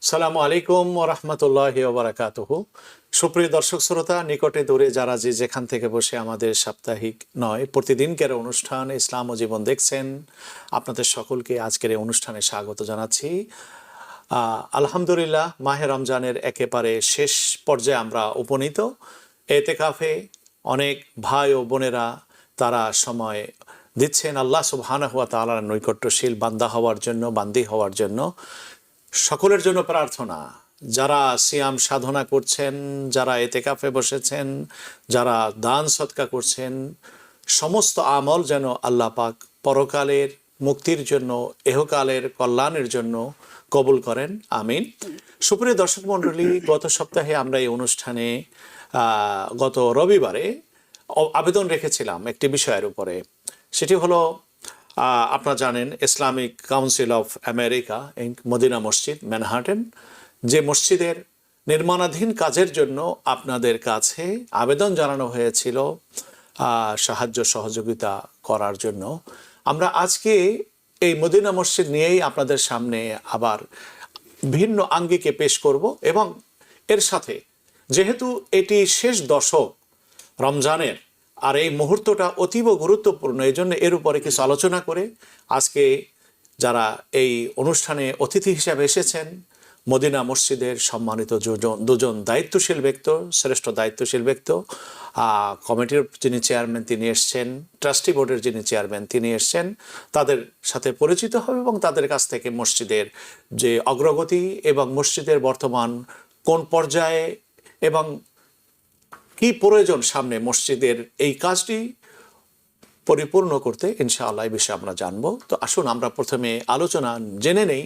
সালামু আলাইকুম ওয়া রাহমাতুল্লাহি ওয়া বারাকাতুহু। সুপ্রিয় দর্শক শ্রোতা, নিকটে দূরে যারা যে যেখান থেকে বসে আমাদের সাপ্তাহিক নয় প্রতিদিনকার অনুষ্ঠান ইসলাম ও জীবন দেখছেন, আপনাদের সকলকে আজকের এই অনুষ্ঠানে স্বাগত জানাচ্ছি। আলহামদুলিল্লাহ, মাহে রমজানের একেবারে শেষ পর্যায়ে আমরা উপনীত। এতেকাফে অনেক ভাই ও বোনেরা তারা সময় দিচ্ছেন আল্লাহ সুবহানাহু ওয়া তাআলার নৈকট্যশীল বান্দা হওয়ার জন্য, বান্দি হওয়ার জন্য। সকলের জন্য প্রার্থনা, যারা সিয়াম সাধনা করছেন, যারা এতেকাফে বসেছেন, যারা দান সদকা করছেন, সমস্ত আমল যেন আল্লাহ পাক পরকালের মুক্তির জন্য, এহকালের কল্যাণের জন্য কবুল করেন, আমিন। সুপ্রিয় দর্শক মণ্ডলী, গত সপ্তাহে আমরা এই অনুষ্ঠানে গত রবিবারে আবেদন রেখেছিলাম একটি বিষয়ের উপরে। সেটি হলো, আপনারা জানেন Islamic Council of America Medina মসজিদ ম্যানহাটন, যে মসজিদের নির্মাণাধীন কাজের জন্য আপনাদের কাছে আবেদন জানানো হয়েছিল সাহায্য সহযোগিতা করার জন্য। আমরা আজকে এই মদিনা মসজিদ নিয়েই আপনাদের সামনে আবার ভিন্ন আঙ্গিকে পেশ করব, এবং এর সাথে যেহেতু এটি শেষ দশক রমজানের, আর এই মুহূর্তটা অতীব গুরুত্বপূর্ণ, এই জন্য এর উপরে কিছু আলোচনা করে আজকে যারা এই অনুষ্ঠানে অতিথি হিসেবে এসেছেন, মদিনা মসজিদের সম্মানিত দুজন দায়িত্বশীল ব্যক্তি, শ্রেষ্ঠ দায়িত্বশীল ব্যক্তি, কমিটির যিনি চেয়ারম্যান তিনি এসছেন, ট্রাস্টি বোর্ডের যিনি চেয়ারম্যান তিনি এসছেন, তাদের সাথে পরিচিত হবে এবং তাদের কাছ থেকে মসজিদের যে অগ্রগতি এবং মসজিদের বর্তমান কোন পর্যায়ে এবং কি প্রয়োজন সামনে মসজিদের এই কাজটি পরিপূর্ণ করতে, ইনশাআল্লাহ এই বিষয়ে আমরা জানবো। তো আসুন আমরা প্রথমে আলোচনা জেনে নেই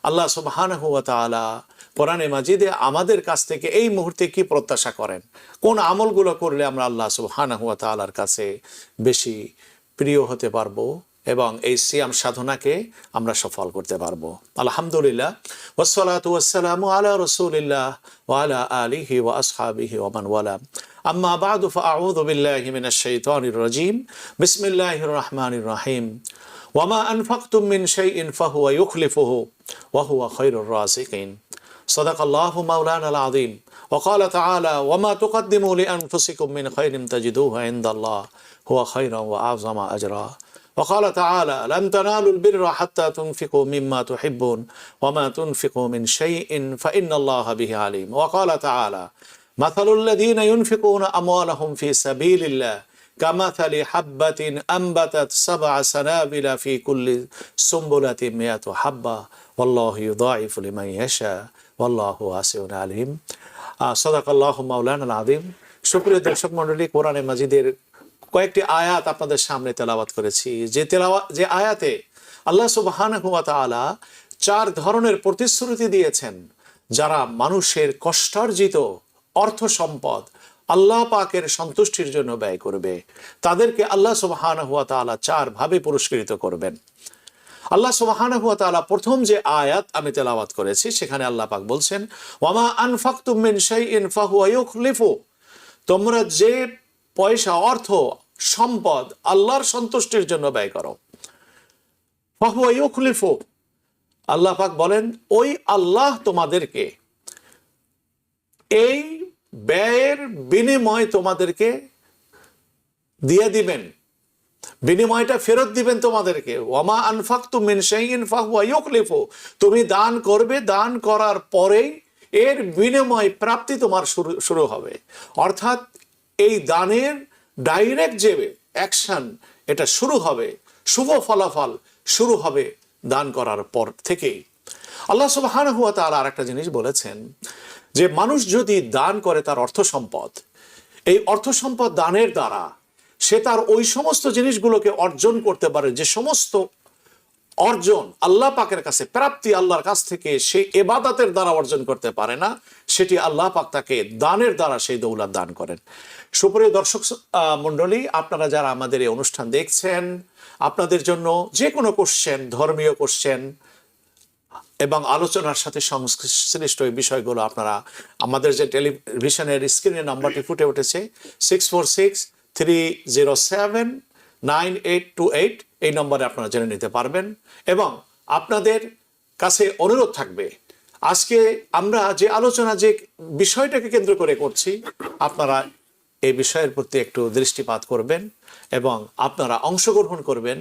আল্লাহ সুবহানাহু ওয়া তাআলা কোরআনে মাজিদে আমাদের কাছ থেকে এই মুহূর্তে কি প্রত্যাশা করেন, কোন আমলগুলো করলে আমরা আল্লাহ সুবহানাহু ওয়া তাআলার কাছে বেশি প্রিয় হতে পারবো এবং এই সিয়াম সাধনাকে আমরা সফল করতে পারবো। আলহামদুলিল্লাহ, ওয়াসসালাতু ওয়াসসালামু আলা রাসূলিল্লাহ ওয়া আলা আলিহি ওয়া আসহাবিহি ওয়া মান ওয়ালা। আম্মা বা'দু ফাআউযু বিল্লাহি মিনাশ শাইতানির রাজীম। বিসমিল্লাহির রাহমানির রাহিম। ওয়া মা আনফাকতুম মিন শাইইন ফাহুয়া ইউখলিফুহু ওয়া হুয়া খায়রুর রাযিকিন। সাদাকাল্লাহু মাওলানাল আযীম। ওয়া ক্বালা তাআলা ওয়া মা তুকদ্দিমু লিআনফুসিকুম মিন খায়রিন তাজিদুহু ইনদাল্লাহ হুয়া খায়রান ওয়া আ'যামা আজরা। وقال تعالى لن تنالوا البر حتى تنفقوا مما تحبون وما تنفقوا من شيء فإن الله به عليم. وقال تعالى مثل الذين ينفقون أموالهم في سبيل الله كمثل حبة أنبتت 7 سنابل في كل سنبلة 100 حبة والله يضاعف لمن يشاء والله واسع عليم. صدق الله مولانا العظيم. সুপ্রিয় দর্শক মণ্ডলী, কোরআনে মাজিদের কয়েকটি আয়াত আপনাদের সামনে তেলাওয়াত করেছি, যে আয়াতে আল্লাহ সুবহানাহু ওয়া তাআলা 4 ধরনের প্রতিশ্রুতি দিয়েছেন যারা মানুষের কষ্টার্জিত অর্থ সম্পদ আল্লাহ পাকের সন্তুষ্টির জন্য ব্যয় করবে, তাদেরকে আল্লাহ সুবহানাহু ওয়া তাআলা 4 ভাবে পুরস্কৃত করবেন। আল্লাহ সুবহানাহু ওয়া তাআলা প্রথম যে আয়াত আমি তেলাওয়াত করেছি, সেখানে আল্লাহ পাক বলছেন ওয়া মা আনফাকতুম মিন শাইইন ফাহুয়া ইউখলিফু। তোমরা যে পয়সা, অর্থ, সম্পদ আল্লাহর সন্তুষ্টির জন্য ব্যয় করো, ফাহুয়া ইউখলিফু, আল্লাহ পাক বলেন ওই আল্লাহ তোমাদেরকে এই ব্যয়ের বিনিময় তোমাদেরকে দিয়ে দিবেন, বিনিময়টা ফেরত দিবেন তোমাদেরকে। ওয়ামা আনফাকতুম মিন শাইইন ফাহুয়া ইউখলিফু, তুমি দান করবে, দান করার পরেই এর বিনিময় প্রাপ্তি তোমার শুরু হবে। অর্থাৎ এই দানের ডাইরেক্ট যে অ্যাকশন, এটা শুরু হবে, শুভ ফলাফল শুরু হবে দান করার পর থেকেই। আল্লাহ সুবহানাহু ওয়া তাআলা আরেকটা জিনিস বলেছেন যে মানুষ যদি দান করে তার অর্থ সম্পদ, এই অর্থ সম্পদ দানের দ্বারা সে তার ওই সমস্ত জিনিসগুলোকে অর্জন করতে পারে যে সমস্ত অর্জন আল্লাহ পাকের কাছে, প্রাপ্তি আল্লাহর কাছ থেকে সে ইবাদতের দ্বারা অর্জন করতে পারে না, সেটি আল্লাহ পাক তাকে দানের দ্বারা সেই দৌলত দান করেন। সুপ্রিয় দর্শক মণ্ডলী, আপনারা যারা আমাদের এই অনুষ্ঠান দেখছেন, আপনাদের জন্য যে কোনো কোশ্চেন, ধর্মীয় কোশ্চেন এবং আলোচনার সাথে সংশ্লিষ্ট এই বিষয়গুলো আপনারা আমাদের যে টেলিভিশনের স্ক্রিনে নাম্বারটি ফুটে উঠেছে 646-307-9828, এই নম্বরে আপনারা জেনে নিতে পারবেন। এবং আপনাদের কাছে অনুরোধ থাকবে, আজকে আমরা যে আলোচনা যে বিষয়টাকে কেন্দ্র করে করছি, আপনারা এই বিষয়ের প্রতি একটু দৃষ্টিপাত করবেন এবং আপনারা অংশগ্রহণ করবেন।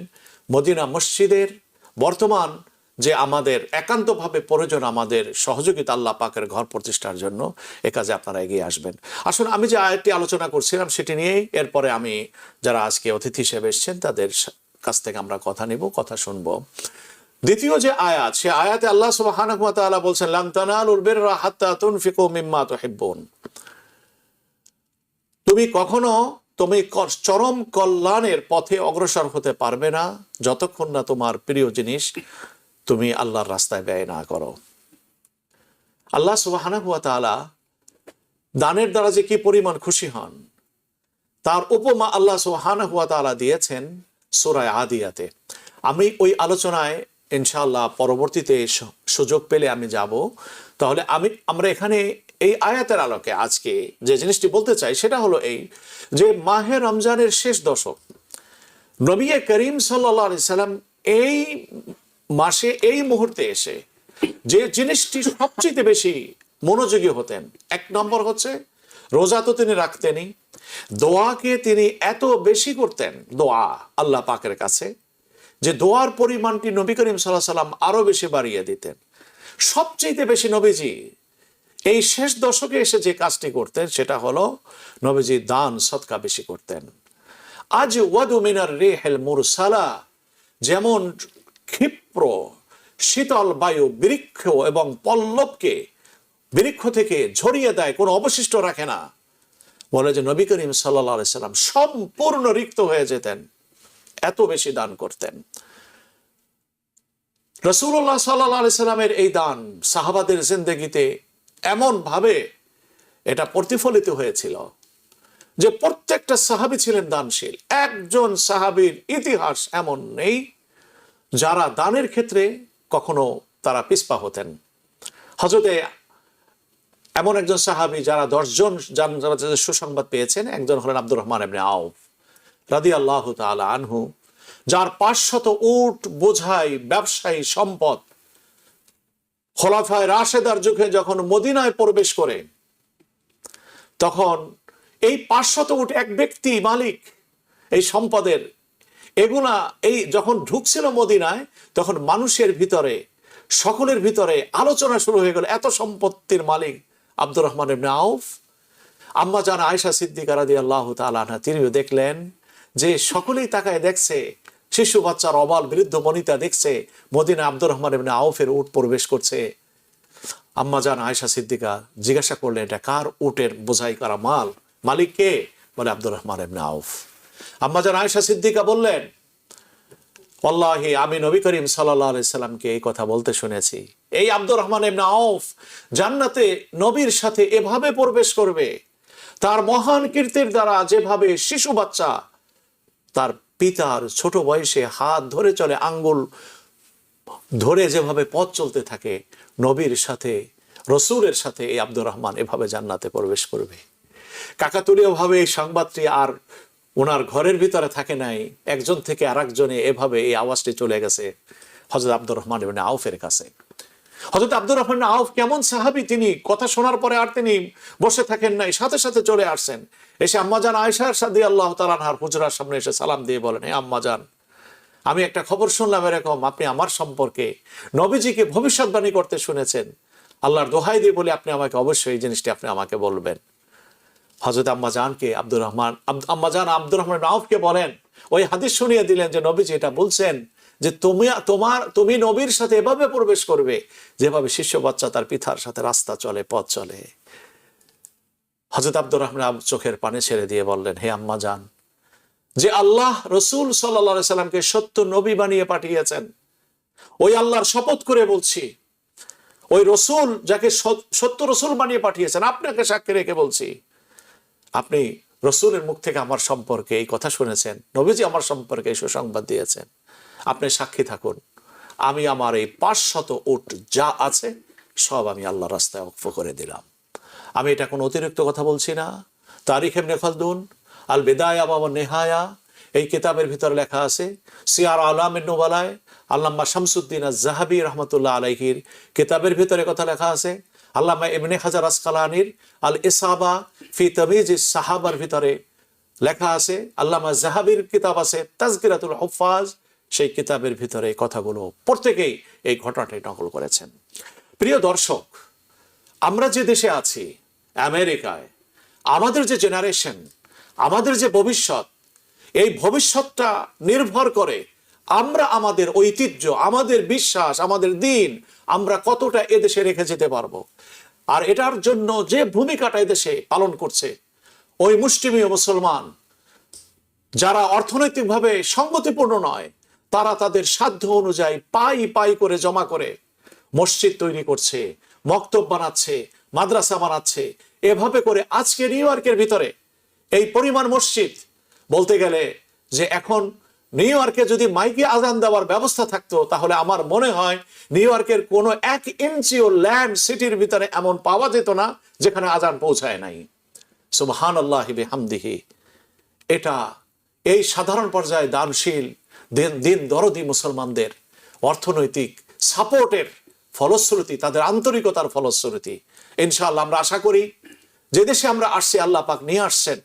মদিনা মসজিদের বর্তমান যে আমাদের একান্তভাবে প্রয়োজন, আমাদের সহযোগিতা আল্লাহ পাকের ঘর প্রতিষ্ঠার জন্য, এ কাজে আপনারা এগিয়ে আসবেন। আসলে আমি যে আয়াতটি আলোচনা করছিলাম সেটি নিয়েই এরপরে আমি যারা আজকে অতিথি হিসেবে এসেছেন তাদের কাছ থেকে আমরা কথা নিব, কথা শুনবো। দ্বিতীয় যে আয়াত, সে আয়াতে আল্লাহ সুবহানাহু ওয়া তাআলা বলছেন, লান তানালুল বিররা হাত্তা তুনফিকু মিম্মা তুহিব্বুন। তুমি কখনো চরম কল্যাণের পথে অগ্রসর হতে পারবে না যতক্ষণ না তোমার প্রিয় জিনিস তুমি আল্লাহর রাস্তায় ব্যয় না করো। আল্লাহ সুবহানাহু ওয়া তাআলা দানের দ্বারা যে কি পরিমাণ খুশি হন তার উপমা আল্লাহ সুবহানাহু ওয়া তাআলা দিয়েছেন সূরা আদিয়াতে। আমি ওই আলোচনায় ইনশাআল্লাহ পরবর্তীতে সুযোগ পেলে আমি যাব। তাহলে আমরা এখানে এই আয়াতের আলোকে আজকে যে জিনিসটি বলতে চাই সেটা হলো এই, যে মাহে রমজানের শেষ দশক নবী করিম সাল্লাল্লাহু আলাইহি সাল্লাম এই মাসে এই মুহূর্তে এসে যে জিনিসটি সবচেয়ে বেশি মনোযোগী হতেন, এক নম্বর হচ্ছে রোজা তো তিনি রাখতেনই, দোয়াকে তিনি এত বেশি করতেন, দোয়া আল্লাহ পাকের কাছে, যে দোয়ার পরিমাণটি নবী করিম সাল্লাল্লাহু আলাইহি সাল্লাম আরো বেশি বাড়িয়ে দিতেন। সবচেয়ে বেশি নবীজি এই শেষ দশকে এসে যে কাজটি করতেন সেটা হলো নবীজি দান সদকা বেশি করতেন। আজ ওয়াদু মিনার রিহিল মুরসালা, যেমন ক্ষিপ্র শীতল বায়ু বৃক্ষ এবং পল্লবকে বৃক্ষ থেকে ঝরিয়ে দেয়, কোনো অবশিষ্ট রাখে না, বলে যে নবী করিম সাল্লাল্লাহু আলাইহি সাল্লাম সম্পূর্ণ রিক্ত হয়ে যেতেন, এত বেশি দান করতেন। রাসূলুল্লাহ সাল্লাল্লাহু আলাইহি সাল্লামের এই দান সাহাবাদের জিন্দেগিতে এমন ভাবে এটা প্রতিফলিত হয়েছিল যে প্রত্যেকটা সাহাবী ছিলেন দানশীল। একজন সাহাবীর ইতিহাস এমন নেই যারা দানের ক্ষেত্রে কখনো তারা পিছপা হতেন। হযরতে এমন একজন সাহাবী যারা 10 জন সুসংবাদ পেয়েছেন, একজন হলেন আব্দুর রহমান ইবনে আউফ রাদিয়াল্লাহু তাআলা আনহু, যার 500 উট বোঝাই ব্যবসায়ী সম্পদ খোলাফায়ে রাশেদার যুগে যখন মদিনায় প্রবেশ করে, তখন এই 500 উট এক ব্যক্তি মালিক এই সম্পদের, এগুলা এই যখন ঢুকছিল মদিনায় তখন মানুষের ভিতরে, সকলের ভিতরে আলোচনা শুরু হয়ে গেল, এত সম্পত্তির মালিক আব্দুর রহমান ইবনে আউফ। আম্মা জান আয়েশা সিদ্দিকা রাদিয়াল্লাহু তাআলা আনহা তিনিও দেখলেন যে সকলেই তাকায় দেখছে, শিশু বাচ্চার অবাল বৃদ্ধ বনিতা দেখছে মদিনা আব্দুর রহমান ইবনে আউফের উট প্রবেশ করছে। আম্মা জান আয়েশা সিদ্দিকা জিজ্ঞাসা করলেন, এটা কার উটের বোঝাই করা মাল, মালিক কে? বলে আব্দুর রহমান ইবনে আউফ। আম্মা জান আয়েশা সিদ্দিকা বললেন, ওয়াল্লাহি আমি নবী করিম সাল্লাল্লাহু আলাইহি সাল্লামকে এই কথা বলতে শুনেছি, এই আব্দুর রহমান ইবনে আউফ জান্নাতে নবীর সাথে এভাবে প্রবেশ করবে, তার মহান কীর্তির দ্বারা যেভাবে শিশু বাচ্চা তার পিতার ছোট বয়সে হাত ধরে চলে, আঙ্গুল ধরে যেভাবে পথ চলতে থাকে, নবীর সাথে রসূলের সাথে এই আব্দুর রহমান এভাবে জান্নাতে প্রবেশ করবে। কাকাতুলীয় ভাবে এই সংবাদটি আর ওনার ঘরের ভিতরে থাকে নাই, একজন থেকে আরেকজনে এভাবে এই আওয়াজটি চলে গেছে হযরত আব্দুর রহমান ইবনে আউফের কাছে। হযরত আব্দুর রহমান ইবনে আউফ কেমন সাহাবী, তিনি কথা শোনার পরে আর তিনি বসে থাকেন নাই, সাথে সাথে চলে আসছেন, এসে আম্মা জান আয়েশা রাদিয়াল্লাহু তাআলা আনহার হুজরার সামনে এসে সালাম দিয়ে বলেন, হে আম্মা জান, আমি একটা খবর শুনলাম এরকম আপনি আমার সম্পর্কে নবীজিকে ভবিষ্যৎবাণী করতে শুনেছেন, আল্লাহর দোহাই দিয়ে বলে আপনি আমাকে অবশ্যই এই জিনিসটি আপনি আমাকে বলবেন। হযরত আম্মা জানকে আব্দুর রহমান আব্দুর রহমান আউফকে বলেন, ওই হাদিস শুনিয়ে দিলেন যে নবীজি এটা বলছেন যে তুমি নবীর সাথে এভাবে প্রবেশ করবে যেভাবে শিশু বাচ্চা তার পিতার সাথে রাস্তা চলে, পথ চলে। হযরত আব্দুর রহমান চোখের পানি ছেড়ে দিয়ে বললেন, হে আম্মা জান, যে আল্লাহ রসূল সাল্লাল্লাহু আলাইহি সাল্লামকে সত্য নবী বানিয়ে পাঠিয়েছেন, ওই আল্লাহর শপথ করে বলছি, ওই রসূল যাকে সত্য রসূল বানিয়ে পাঠিয়েছেন, আপনাকে সাক্ষী রেখে বলছি, আপনি রসূলের মুখ থেকে আমার সম্পর্কে এই কথা শুনেছেন, নবীজি আমার সম্পর্কে এই সুসংবাদ দিয়েছেন, আপনি সাক্ষী থাকুন, আমি আমার এই 500 উট যা আছে সব আমি আল্লাহর রাস্তায় ওকফ করে দিলাম। আমি এটা কোনো অতিরিক্ত কথা বলছি না। তারিখ ইবনে খালদুন আল বিদায়া ওয়া নেহায়া এই কিতাবের ভিতরে লেখা আছে সিয়ার আলামিন নুবালায় আল্লামা শামসুদ্দিন আজ-জাহাবি রহমতুল্লাহ আলাইহির কিতাবের ভিতরে কথা লেখা আছে, আল্লামা ইবনে হাজার আসকালানির আল ইসাবা ফি তামিজ সাহাবার ভিতরে লেখা আছে, আল্লামা জাহাবির কিতাব আছে তাজকিরাতুল হুফাজ, সেই কিতাবের ভিতরে কথাগুলো প্রত্যেকেই এই ঘটনাটি নকল করেছেন। প্রিয় দর্শক, আমরা যে দেশে আছি আমেরিকায়, আমাদের যে জেনারেশন, আমাদের যে ভবিষ্যৎ, এই ভবিষ্যৎটা নির্ভর করে আমরা আমাদের ঐতিহ্য, আমাদের বিশ্বাস, আমাদের দিন আমরা কতটা এদেশে রেখে যেতে পারবো। আর এটার জন্য যে ভূমিকাটা এদেশে পালন করছে ওই মুষ্টিমেয় মুসলমান যারা অর্থনৈতিকভাবে সংগতিপূর্ণ নয়, তারা তাদের সাধ্য অনুযায়ী পাই করে জমা করে মসজিদ তৈরি করছে, মক্তব বানাচ্ছে, মাদ্রাসা বানাচ্ছে। এভাবে করে আজকে নিউ ইয়র্কের ভিতরে এই পরিমাণ মসজিদ, বলতে গেলে যে এখন নিউ ইয়র্কে যদি মাইকে আজান দেওয়ার ব্যবস্থা থাকতো তাহলে আমার মনে হয় নিউ ইয়র্কের কোনো 1 ইঞ্চিও ল্যান্ড সিটির ভিতরে এমন পাওয়া যেত না যেখানে আজান পৌঁছায় নাই। সুবহানাল্লাহি বিহামদিহি। এটা এই সাধারণ পর্যায়ে দানশীল দিন দরদি মুসলমানদের অর্থনৈতিক সাপোর্টের ফলশ্রুতি, তাদের আন্তরিকতার ফলশ্রুতি। ইনশাআল্লাহ আমরা আশা করি যে দেশে আমরা আসছি, আল্লাহ পাক নিয়ে আসছেন,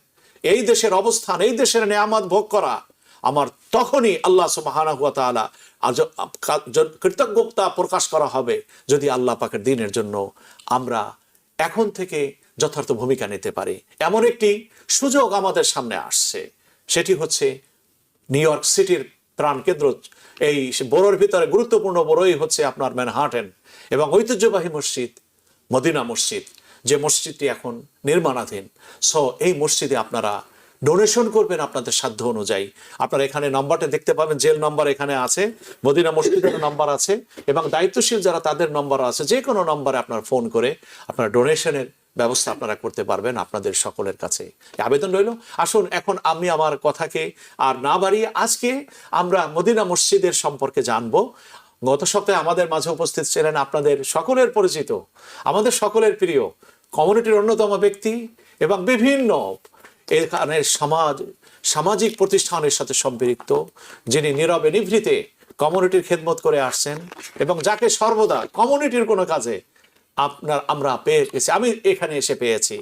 এই দেশের অবস্থান, এই দেশের নেয়ামত ভোগ করা আমার তখনই আল্লাহ সুবহানাহু ওয়া তাআলা কৃতজ্ঞতা প্রকাশ করা হবে যদি আল্লাহ পাকের দ্বীনের জন্য আমরা এখন থেকে যথার্থ ভূমিকা নিতে পারি। এমন একটি সুযোগ আমাদের সামনে আসছে, সেটি হচ্ছে নিউ ইয়র্ক সিটির প্রাণকেন্দ্র, এই বড়োর ভিতরে গুরুত্বপূর্ণ বড়োই হচ্ছে আপনার ম্যানহাটন এবং ঐতিহ্যবাহী মসজিদ মদিনা মসজিদ, যে মসজিদটি এখন নির্মাণাধীন। সো এই মসজিদে আপনারা ডোনেশন করবেন আপনাদের সাধ্য অনুযায়ী। আপনারা এখানে নাম্বারটা দেখতে পাবেন, জেল নাম্বার এখানে আছে, মদিনা মসজিদের নাম্বার আছে এবং দায়িত্বশীল যারা তাদের নাম্বার আছে, যে কোনো নাম্বারে আপনারা ফোন করে আপনারা ডোনেশনের ব্যবস্থা আপনারা করতে পারবেন। আপনাদের সকলের কাছে আবেদন রইল। আসুন এখন আমি আমার কথাকে আর না বাড়িয়ে আজকে আমরা মদিনা মসজিদের সম্পর্কে জানবো। গত সপ্তাহে আমাদের মাঝে উপস্থিত ছিলেন আপনাদের সকলের পরিচিত, আমাদের সকলের প্রিয় কমিউনিটির অন্যতম ব্যক্তি এবং বিভিন্ন এখানে সামাজিক প্রতিষ্ঠানের সাথে সম্পৃক্ত, যিনি নীরবে নিভৃতে কমিউনিটির খেদমত করে আসছেন এবং যাকে সর্বদা কমিউনিটির কোনো কাজে আমরা পেয়ে গেছি, আমি এখানে এসে পেয়েছি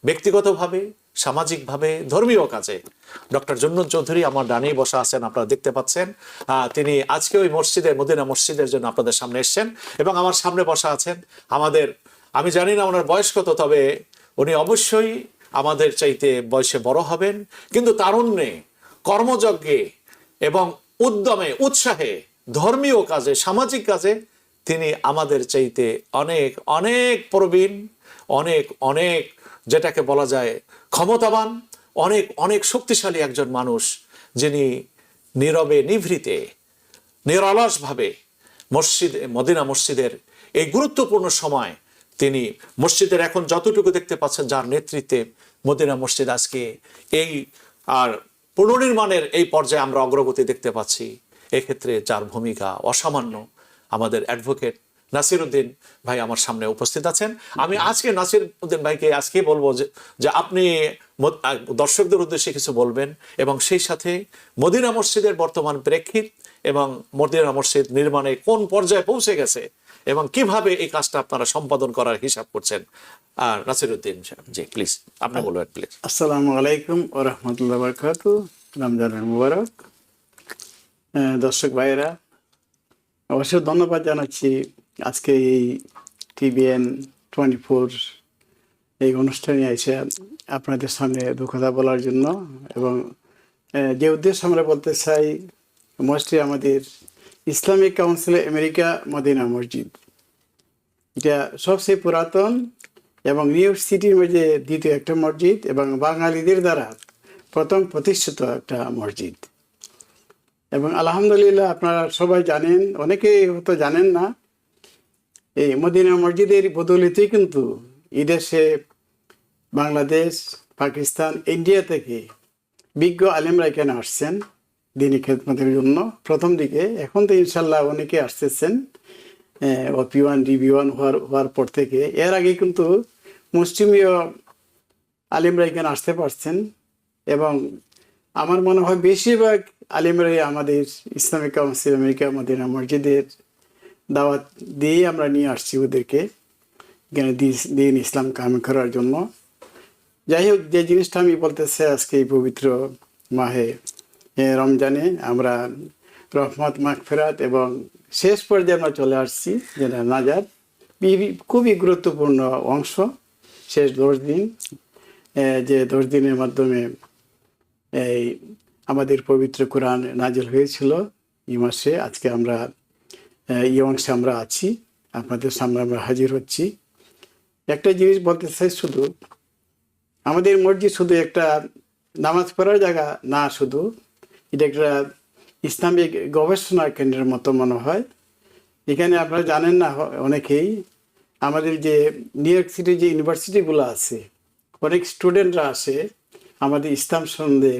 ব্যক্তিগতভাবে, সামাজিকভাবে, ধর্মীয় কাজে। ডক্টর জুন্নুন চৌধুরী আমার ডানেই বসা আছেন, আপনারা দেখতে পাচ্ছেন। তিনি আজকে ওই মসজিদের মদিনা মসজিদের জন্য আপনাদের সামনে এসেছেন এবং আমার সামনে বসা আছেন আমাদের, আমি জানি না ওনার বয়স কত, তবে উনি অবশ্যই আমাদের চাইতে বয়সে বড় হবেন, কিন্তু তারুণ্যে, কর্মযজ্ঞে এবং উদ্যমে, উৎসাহে, ধর্মীয় কাজে, সামাজিক কাজে তিনি আমাদের চাইতে অনেক অনেক প্রবীণ, অনেক অনেক যেটাকে বলা যায় ক্ষমতাবান, অনেক অনেক শক্তিশালী একজন মানুষ, যিনি নীরবে নিভৃতে নিরলসভাবে মদিনা মসজিদের এই গুরুত্বপূর্ণ সময় তিনি মসজিদের এখন যতটুকু দেখতে পাচ্ছেন, যার নেতৃত্বে মদিনা মসজিদ আজকে এই আর পুনর্নির্মাণের এই পর্যায়ে আমরা অগ্রগতি দেখতে পাচ্ছি, এক্ষেত্রে যার ভূমিকা অসামান্য, আমাদের অ্যাডভোকেট নাসির উদ্দিন ভাই আমার সামনে উপস্থিত আছেন। আমি আজকে নাসির উদ্দিন ভাইকে আজকে বলবো যে আপনি দর্শকদের উদ্দেশ্যে কিছু বলবেন এবং সেই সাথে মদিনা মসজিদের বর্তমান প্রেক্ষিত এবং মদিনা মসজিদ নির্মাণে কোন পর্যায়ে পৌঁছে গেছে এবং কিভাবে এই কাজটা আপনারা সম্পাদন করার হিসাব করছেন। আর নাসির উদ্দিন জি প্লিজ আপনি বলবেন প্লিজ। আসসালামু আলাইকুম ওয়া রাহমাতুল্লাহি ওয়া বারাকাতুহু। রমজানের মুবারক। দর্শক ভাইয়েরা, অবশ্যই ধন্যবাদ জানাচ্ছি আজকে এই TBN 24 এই অনুষ্ঠানে এসে আপনাদের সামনে দু কথা বলার জন্য। এবং যে উদ্দেশ্য আমরা বলতে চাই, মসজিদ আমাদের ইসলামিক কাউন্সিল আমেরিকা মদিনা মসজিদ, এটা সবচেয়ে পুরাতন এবং নিউ ইয়র্ক সিটির মধ্যে দ্বিতীয় একটা মসজিদ এবং বাঙালিদের দ্বারা প্রথম প্রতিষ্ঠিত একটা মসজিদ। এবং আলহামদুলিল্লাহ আপনারা সবাই জানেন, অনেকে হয়তো জানেন না, এই মদিনা মসজিদের বদৌলতেই কিন্তু এই দেশে বাংলাদেশ, পাকিস্তান, ইন্ডিয়া থেকে বিজ্ঞ আলেমরা এখানে আসছেন দিনী খেদমতের জন্য প্রথম দিকে। এখন তো ইনশাল্লাহ অনেকে আসতেছেন OP1 DB1 হওয়ার পর থেকে। এর আগে কিন্তু মুসলিমীয় আলেমরা এখানে আসতে পারছেন এবং আমার মনে হয় বেশিরভাগ আলিমরাই আমাদের ইসলামিক কাউন্সিল আমেরিকা মদিনা মসজিদের দাওয়াত দিয়ে আমরা নিয়ে আসছি ওদেরকে এখানে দিন ইসলাম কায়েম করার জন্য। যাই হোক, যে জিনিসটা আমি বলতেছি আজকে এই পবিত্র মাহে রমজানে আমরা রহমত মাগফিরাত এবং শেষ পর্যায়ে আমরা চলে আসছি, যেটা নাজাত খুবই গুরুত্বপূর্ণ অংশ। শেষ 10 দিন, যে 10 দিনের মাধ্যমে এই আমাদের পবিত্র কোরআন নাজিল হয়েছিল এই মাসে। আজকে আমরা এই অংশে আমরা আছি, আপনাদের সামনে আমরা হাজির হচ্ছি। একটা জিনিস বলতে চাই, শুধু আমাদের মসজিদ শুধু একটা নামাজ পড়ার জায়গা না, শুধু এটা একটা ইসলামিক গবেষণা কেন্দ্রের মতো মনে হয়। এখানে আপনারা জানেন না অনেকেই, আমাদের যে নিউ ইয়র্ক সিটির যে ইউনিভার্সিটিগুলো আছে, অনেক স্টুডেন্টরা আসে আমাদের ইসলাম সম্বন্ধে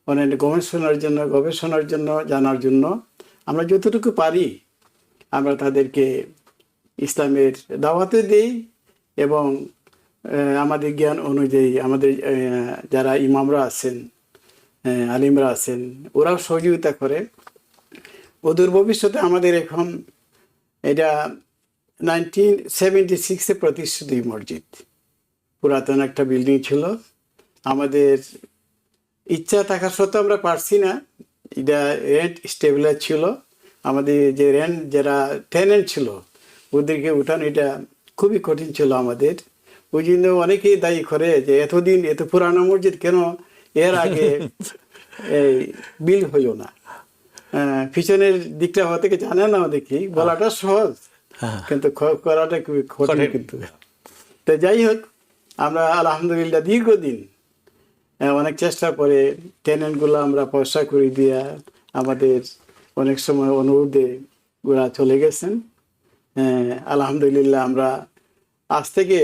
অনেক গবেষণার জন্য জানার জন্য। আমরা যতটুকু পারি আমরা তাদেরকে ইসলামের দাওয়াতে দেই এবং আমাদের জ্ঞান অনুযায়ী আমাদের যারা ইমামরা আছেন, আলিমরা আছেন, ওরাও সহযোগিতা করে। অদূর ভবিষ্যতে আমাদের এখন এটা 1976-এ প্রতিষ্ঠিত এই মসজিদ, পুরাতন একটা বিল্ডিং ছিল। আমাদের ইচ্ছা থাকা সত্ত্বেও আমরা পারছি না, এটা রেন্ট স্টেবিলাইজ ছিল। আমাদের যে যারা টেনেন্ট ছিল ওদেরকে উঠানো এটা খুবই কঠিন ছিল আমাদের। ওই জন্য অনেকেই দায়ী করে যে এতদিন এত পুরানো মসজিদ কেন এর আগে এই বিল হইল না। পিছনের দিকটা হওয়া থেকে জানে না দেখি, বলাটা সহজ কিন্তু করাটা খুবই কঠিন। কিন্তু তো যাই হোক, আমরা আলহামদুলিল্লাহ দীর্ঘদিন অনেক চেষ্টার পরে টেনেন্টগুলো আমরা পয়সা করে দিয়া আমাদের অনেক সময় অনুরোধে ওরা চলে গেছেন। আলহামদুলিল্লাহ আমরা আজ থেকে